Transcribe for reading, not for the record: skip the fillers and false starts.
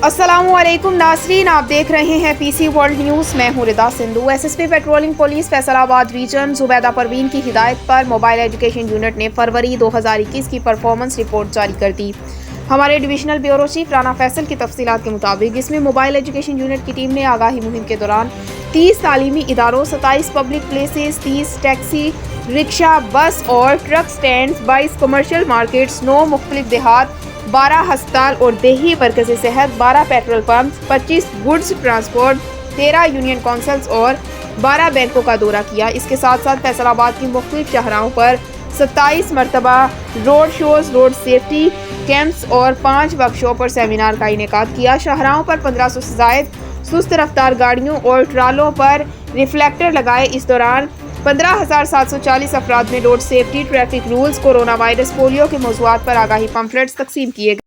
السلام علیکم ناظرین، آپ دیکھ رہے ہیں پی سی ورلڈ نیوز۔ میں ہوں Rida Sindhu. S S P patrolling police Faisalabad region Zubaida Parveen کی ہدایت پر موبائل ایجوکیشن یونٹ نے فروری 2021 کی پرفارمنس رپورٹ جاری کر دی۔ ہمارے divisional bureau chief Rana Faisal کی تفصیلات کے مطابق اس میں موبائل ایجوکیشن یونٹ کی ٹیم نے آگاہی مہم کے دوران 30 تعلیمی اداروں، 27 پبلک پلیسز، 30 ٹیکسی، رکشا، بس اور ٹرک سٹینڈز، 22 کمرشل مارکیٹس، 9 مختلف دیہات، 12 ہسپتال اور دیہی مرکز صحت، 12 petrol pumps, 25 goods transport, 13 union councils اور 12 بینکوں کا دورہ کیا۔ اس کے ساتھ ساتھ فیصل آباد کی مختلف شاہراہوں پر 27 مرتبہ road shows, road safety camps اور 5 ورکشاپ اور سیمینار کا انعقاد کیا۔ شاہراہوں پر 1500 سے زائد سست رفتار گاڑیوں اور ٹرالوں پر ریفلیکٹر لگائے۔ اس دوران 15,740 افراد میں road safety, traffic rules, corona virus, polio کے موضوعات پر آگاہی پمفلٹس تقسیم کیے گئے۔